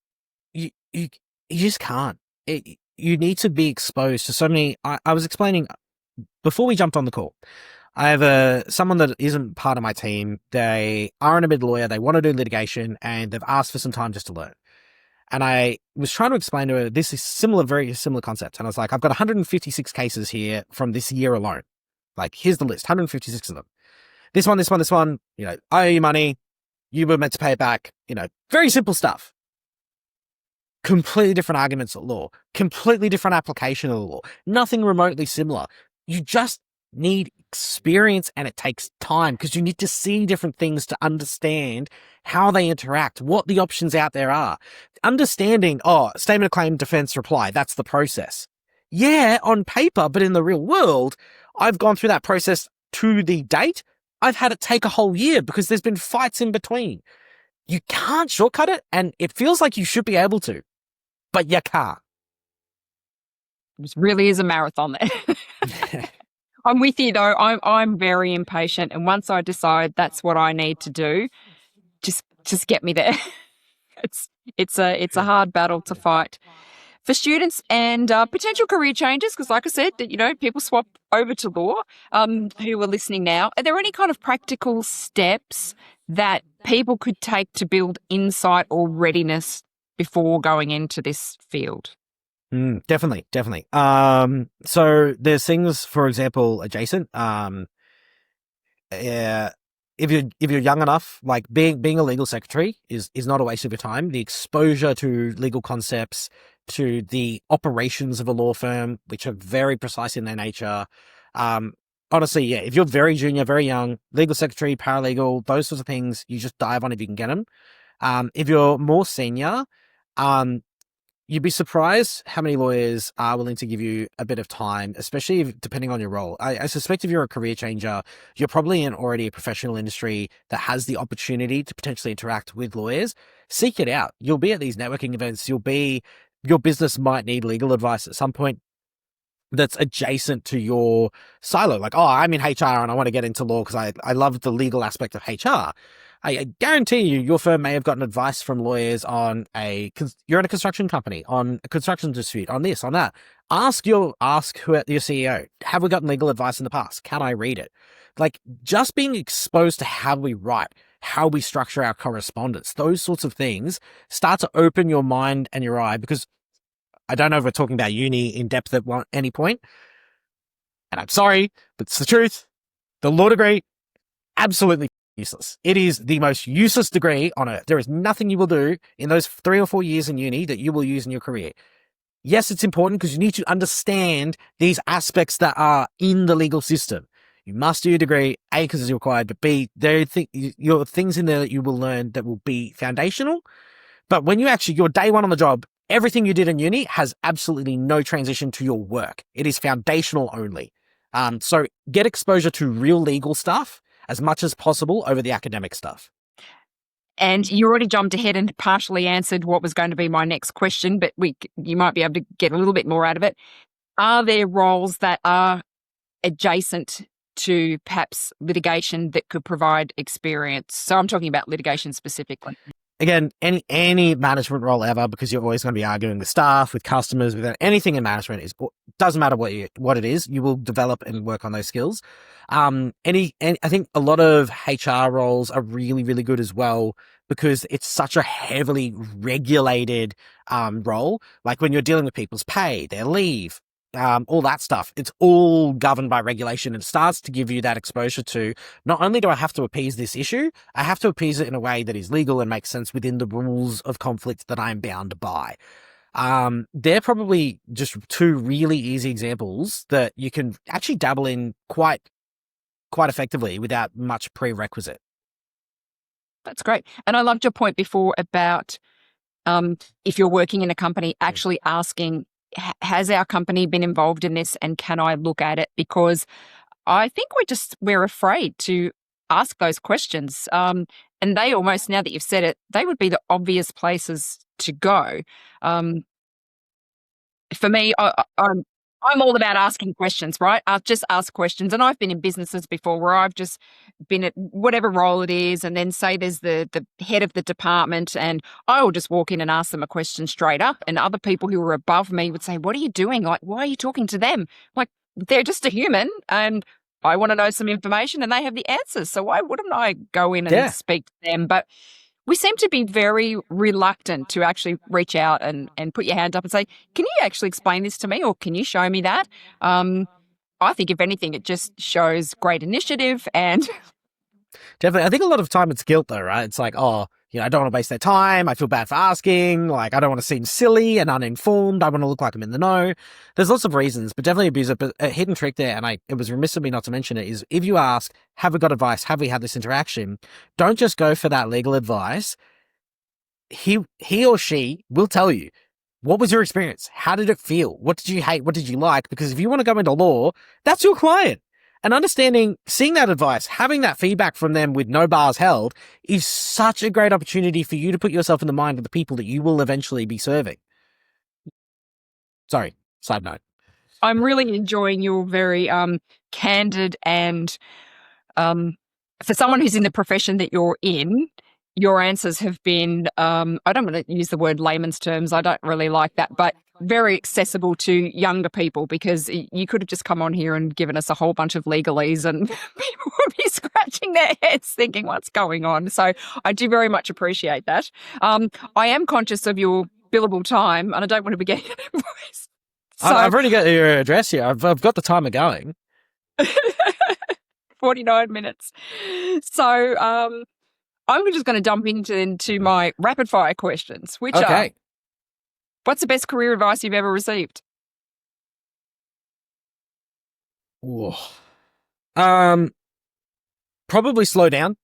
you just can't. You need to be exposed to so many. I was explaining before we jumped on the call. I have someone that isn't part of my team. They are an admitted lawyer. They want to do litigation, and they've asked for some time just to learn. And I was trying to explain to her, this is very similar concept. And I was like, I've got 156 cases here from this year alone. Like, here's the list, 156 of them. This one, I owe you money. You were meant to pay it back. Very simple stuff. Completely different arguments at law. Completely different application of the law. Nothing remotely similar. You just need experience, and it takes time because you need to see different things to understand how they interact, what the options out there are. Understanding, statement of claim, defense, reply, that's the process. Yeah, on paper, but in the real world, I've gone through that process to the date. I've had it take a whole year because there's been fights in between. You can't shortcut it, and it feels like you should be able to, but you can't. It really is a marathon there. I'm with you though. I'm very impatient, and once I decide that's what I need to do, just get me there. It's a hard battle to fight for students and potential career changes, because like I said, people swap over to law who are listening now. Are there any kind of practical steps that people could take to build insight or readiness before going into this field? Definitely. So there's things, for example, adjacent. If you're young enough, like being a legal secretary is not a waste of your time. The exposure to legal concepts, to the operations of a law firm, which are very precise in their nature. Honestly, yeah, if you're very junior, very young, legal secretary, paralegal, those sorts of things, you just dive on if you can get them. If you're more senior, you'd be surprised how many lawyers are willing to give you a bit of time, especially depending on your role. I suspect if you're a career changer, you're probably in already a professional industry that has the opportunity to potentially interact with lawyers. Seek it out. You'll be at these networking events. Your business might need legal advice at some point that's adjacent to your silo. Like, I'm in HR and I want to get into law because I love the legal aspect of HR. I guarantee you, your firm may have gotten advice from lawyers on you're in a construction company, on a construction dispute, on this, on that. Ask your CEO, have we gotten legal advice in the past? Can I read it? Like, just being exposed to how we write, how we structure our correspondence, those sorts of things start to open your mind and your eye, because I don't know if we're talking about uni in depth at any point. And I'm sorry, but it's the truth. The law degree, absolutely useless. It is the most useless degree on earth. There is nothing you will do in those 3 or 4 years in uni that you will use in your career. Yes, it's important because you need to understand these aspects that are in the legal system. You must do your degree, A, because it's required, but B, there are things in there that you will learn that will be foundational. But when you're day one on the job, everything you did in uni has absolutely no transition to your work. It is foundational only. So get exposure to real legal stuff as much as possible over the academic stuff. And you already jumped ahead and partially answered what was going to be my next question, but you might be able to get a little bit more out of it. Are there roles that are adjacent to perhaps litigation that could provide experience? So I'm talking about litigation specifically. Again, any management role ever, because you're always going to be arguing with staff, with customers, with anything in management, doesn't matter what it is, you will develop and work on those skills. I think a lot of HR roles are really, really good as well, because it's such a heavily regulated role. Like when you're dealing with people's pay, their leave, all that stuff, it's all governed by regulation, and starts to give you that exposure to, not only do I have to appease this issue, I have to appease it in a way that is legal and makes sense within the rules of conflict that I'm bound by. They're probably just two really easy examples that you can actually dabble in quite effectively without much prerequisite. That's great. And I loved your point before about if you're working in a company, actually asking, has our company been involved in this, and can I look at it? Because I think we're afraid to ask those questions. And they almost, now that you've said it, they would be the obvious places to go. For me, I'm all about asking questions, right? I'll just ask questions. And I've been in businesses before where I've just been at whatever role it is, and then say there's the head of the department, and I will just walk in and ask them a question straight up. And other people who are above me would say, what are you doing? Like, why are you talking to them? Like, they're just a human, and I want to know some information, and they have the answers. So why wouldn't I go in and speak to them? But we seem to be very reluctant to actually reach out and put your hand up and say, can you actually explain this to me, or can you show me that? I think, if anything, it just shows great initiative. And definitely, I think a lot of time it's guilt though, right? It's like, oh, I don't want to waste their time. I feel bad for asking. Like, I don't want to seem silly and uninformed. I want to look like I'm in the know. There's lots of reasons, but definitely abuse it. But a hidden trick there, and it was remiss of me not to mention it, is if you ask, have we got advice? Have we had this interaction? Don't just go for that legal advice. He or she will tell you, what was your experience? How did it feel? What did you hate? What did you like? Because if you want to go into law, that's your client. And seeing that advice, having that feedback from them with no bars held, is such a great opportunity for you to put yourself in the mind of the people that you will eventually be serving. Sorry, side note. I'm really enjoying your very candid and, for someone who's in the profession that you're in, your answers have been, I don't want to use the word layman's terms, I don't really like that, but very accessible to younger people, because you could have just come on here and given us a whole bunch of legalese and people would be scratching their heads thinking, what's going on? So I do very much appreciate that. I am conscious of your billable time, and I don't want to be getting an invoice. So, I've already got your address here. I've got the timer going. 49 minutes. So I'm just going to jump into my rapid fire questions, which are, what's the best career advice you've ever received? Ooh. Probably slow down,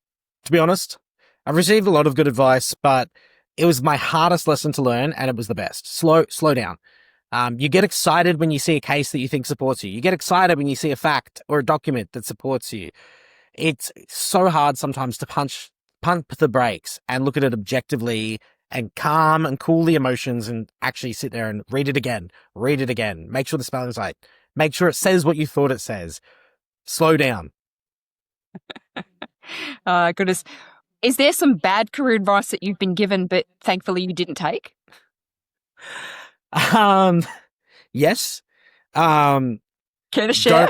to be honest. I've received a lot of good advice, but it was my hardest lesson to learn, and it was the best. Slow down. You get excited when you see a case that you think supports you. You get excited when you see a fact or a document that supports you. It's so hard sometimes to pump the brakes and look at it objectively and calm and cool the emotions and actually sit there and read it again. Make sure the spelling's right. Make sure it says what you thought it says. Slow down. Goodness. Is there some bad career advice that you've been given, but thankfully you didn't take? Yes. Care to share?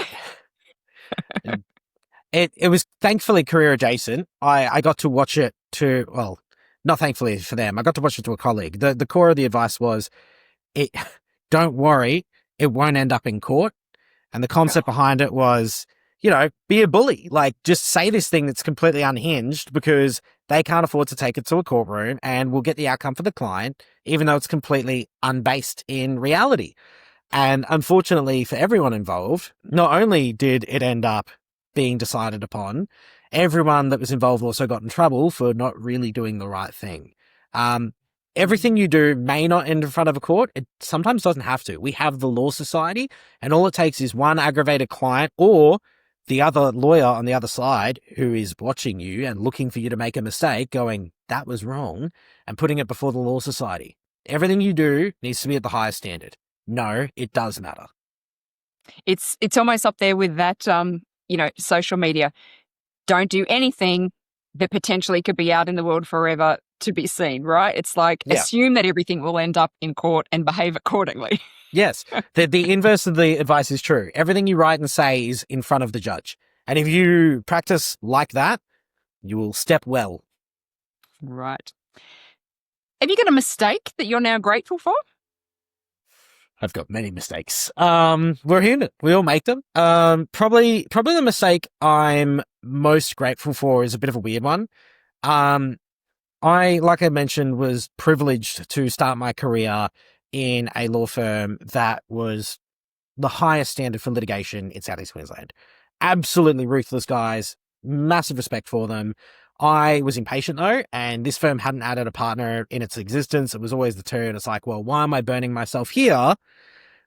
It was thankfully career adjacent. I got to watch it well, not thankfully for them. I got to watch it to a colleague. The core of the advice was, don't worry, it won't end up in court. And the concept behind it was, be a bully. Like, just say this thing that's completely unhinged because they can't afford to take it to a courtroom, and we'll get the outcome for the client, even though it's completely unbased in reality. And unfortunately for everyone involved, not only did it end up being decided upon, everyone that was involved also got in trouble for not really doing the right thing. Everything you do may not end in front of a court. It sometimes doesn't have to. We have the Law Society, and all it takes is one aggravated client or the other lawyer on the other side who is watching you and looking for you to make a mistake going, that was wrong, and putting it before the law society. Everything you do needs to be at the highest standard. No, it does matter. It's almost up there with that, social media. Don't do anything that potentially could be out in the world forever to be seen, right? It's like, assume that everything will end up in court and behave accordingly. Yes. The inverse of the advice is true. Everything you write and say is in front of the judge. And if you practice like that, you will step well. Right. Have you got a mistake that you're now grateful for? I've got many mistakes. We're human. We all make them. Probably the mistake I'm most grateful for is a bit of a weird one. Like I mentioned, was privileged to start my career in a law firm that was the highest standard for litigation in Southeast Queensland. Absolutely ruthless guys, massive respect for them. I was impatient though, and this firm hadn't added a partner in its existence. It was always the turn. It's like, well, why am I burning myself here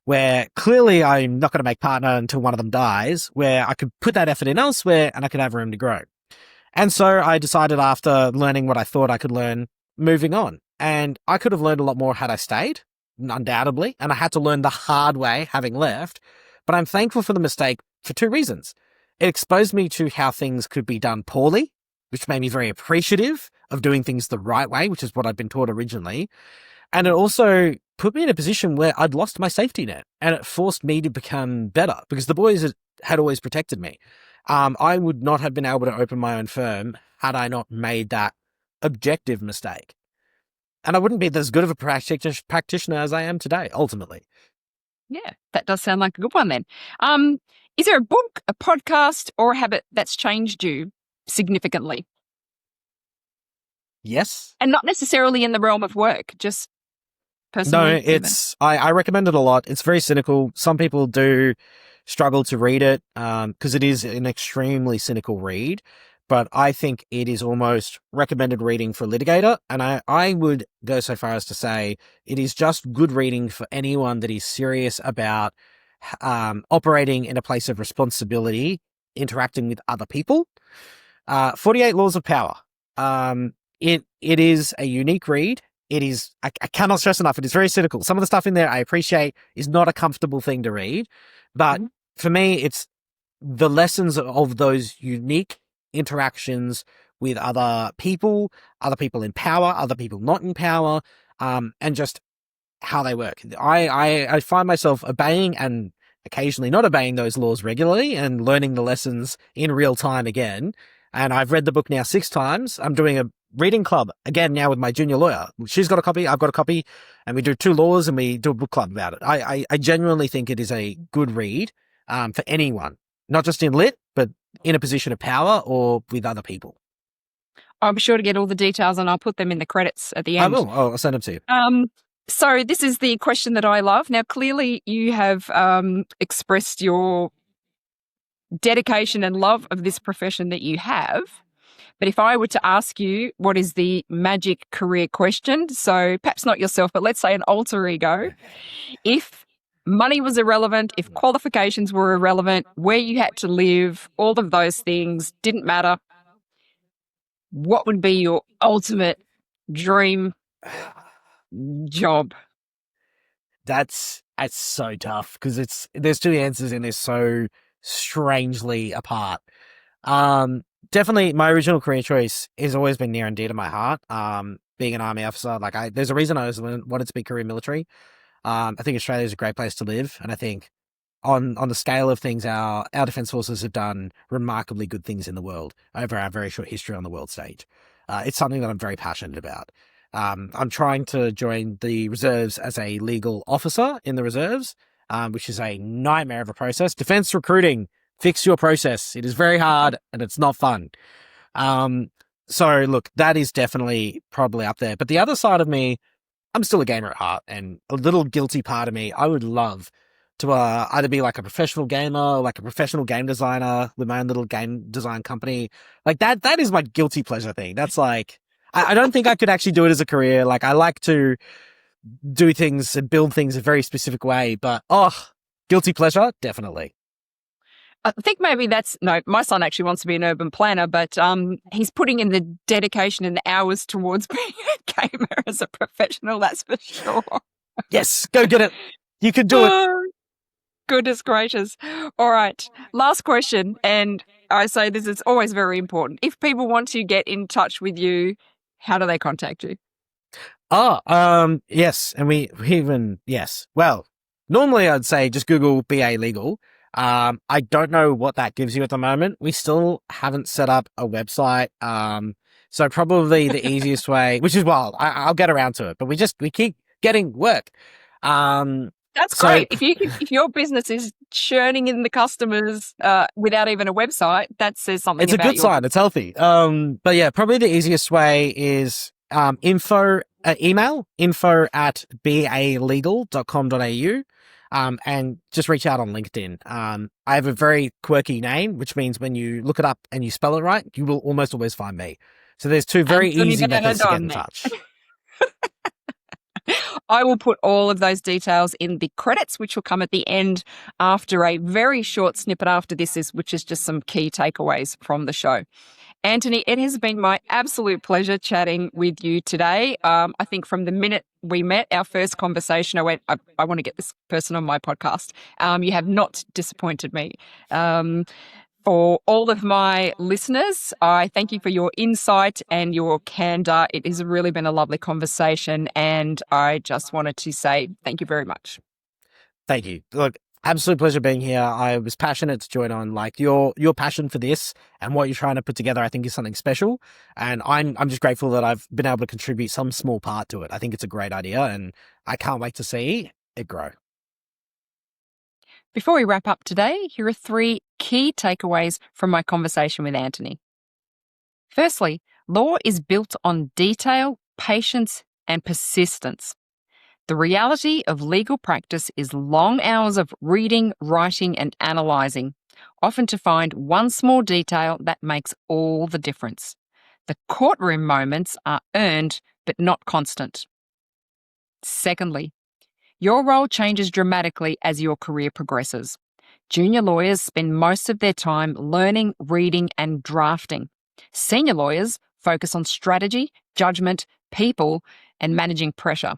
where clearly I'm not going to make partner until one of them dies, where I could put that effort in elsewhere and I could have room to grow. And so I decided, after learning what I thought I could learn, moving on. And I could have learned a lot more had I stayed, undoubtedly. And I had to learn the hard way having left. But I'm thankful for the mistake for two reasons. It exposed me to how things could be done poorly, which made me very appreciative of doing things the right way, which is what I'd been taught originally. And it also put me in a position where I'd lost my safety net, and it forced me to become better because the boys had always protected me. I would not have been able to open my own firm had I not made that objective mistake. And I wouldn't be as good of a practitioner as I am today, ultimately. Yeah, that does sound like a good one then. Is there a book, a podcast, or a habit that's changed you significantly? Yes. And not necessarily in the realm of work, just personally. No, I recommend it a lot. It's very cynical. Some people do struggle to read it because it is an extremely cynical read. But I think it is almost recommended reading for a litigator. And I would go so far as to say it is just good reading for anyone that is serious about operating in a place of responsibility, interacting with other people. 48 Laws of Power. It is a unique read. It is, I cannot stress enough, it is very cynical. Some of the stuff in there I appreciate is not a comfortable thing to read. But for me, it's the lessons of those unique interactions with other people in power, other people not in power, and just how they work. I find myself obeying and occasionally not obeying those laws regularly and learning the lessons in real time again. And I've read the book now 6 times. I'm doing a reading club again now with my junior lawyer. She's got a copy, I've got a copy, and we do 2 laws and we do a book club about it. I genuinely think it is a good read for anyone, not just in lit, but in a position of power or with other people. I'll be sure to get all the details and I'll put them in the credits at the end. I will. I'll send them to you. So this is the question that I love. Now, clearly you have expressed your dedication and love of this profession that you have. But if I were to ask you what is the magic career question, so perhaps not yourself, but let's say an alter ego, if money was irrelevant, if qualifications were irrelevant, where you had to live, all of those things didn't matter, what would be your ultimate dream job? That's so tough because there's 2 answers and they're so strangely apart. Definitely my original career choice has always been near and dear to my heart. Being an army officer, there's a reason I wanted to be career military. I think Australia is a great place to live, and I think on the scale of things, our defence forces have done remarkably good things in the world over our very short history on the world stage. It's something that I'm very passionate about. I'm trying to join the reserves as a legal officer in the reserves, which is a nightmare of a process. Defence recruiting, fix your process. It is very hard and it's not fun. So look, that is definitely probably up there. But the other side of me, I'm still a gamer at heart, and a little guilty part of me, I would love to either be like a professional gamer or like a professional game designer with my own little game design company. Like that is my guilty pleasure thing. That's like, I don't think I could actually do it as a career. Like I like to do things and build things a very specific way, but guilty pleasure, definitely. I think maybe no, my son actually wants to be an urban planner, but he's putting in the dedication and the hours towards being a gamer as a professional, that's for sure. Yes, go get it. You can do it. Oh, goodness gracious. All right. Last question. And I say this is always very important. If people want to get in touch with you, how do they contact you? Yes. And we even, yes. Well, normally I'd say just Google BA Legal. I don't know what that gives you at the moment. We still haven't set up a website. So probably the easiest way, which is wild. I'll get around to it, but we keep getting work. That's So- great. If your business is churning in the customers without even a website, that says something. It's a about good sign. It's healthy. But yeah, probably the easiest way is email info@balegal.com.au. And just reach out on LinkedIn. I have a very quirky name, which means when you look it up and you spell it right, you will almost always find me. So there's two very Antoni easy methods to get in Berardone. touch. I will put all of those details in the credits, which will come at the end after a very short snippet after this, which is just some key takeaways from the show. Antoni, it has been my absolute pleasure chatting with you today. I think from the minute we met, our first conversation, I went, I want to get this person on my podcast. You have not disappointed me. For all of my listeners, I thank you for your insight and your candor. It has really been a lovely conversation, and I just wanted to say thank you very much. Thank you. Look, absolute pleasure being here. I was passionate to join on. Like your passion for this and what you're trying to put together, I think is something special. And I'm just grateful that I've been able to contribute some small part to it. I think it's a great idea, and I can't wait to see it grow. Before we wrap up today, here are 3 key takeaways from my conversation with Antoni. Firstly, law is built on detail, patience, and persistence. The reality of legal practice is long hours of reading, writing, and analysing, often to find one small detail that makes all the difference. The courtroom moments are earned, but not constant. Secondly, your role changes dramatically as your career progresses. Junior lawyers spend most of their time learning, reading, and drafting. Senior lawyers focus on strategy, judgment, people, and managing pressure.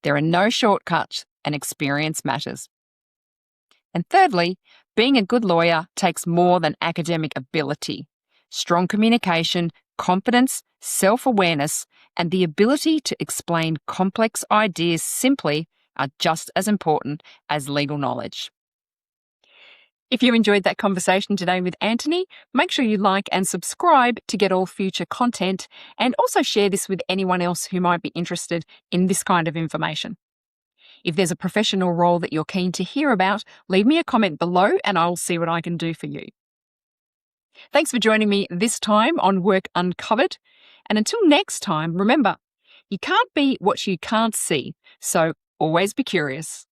There are no shortcuts, and experience matters. And thirdly, being a good lawyer takes more than academic ability. Strong communication, confidence, self-awareness, and the ability to explain complex ideas simply are just as important as legal knowledge. If you enjoyed that conversation today with Antoni, make sure you like and subscribe to get all future content, and also share this with anyone else who might be interested in this kind of information. If there's a professional role that you're keen to hear about, leave me a comment below and I'll see what I can do for you. Thanks for joining me this time on Work Uncovered. And until next time, remember, you can't be what you can't see, so always be curious.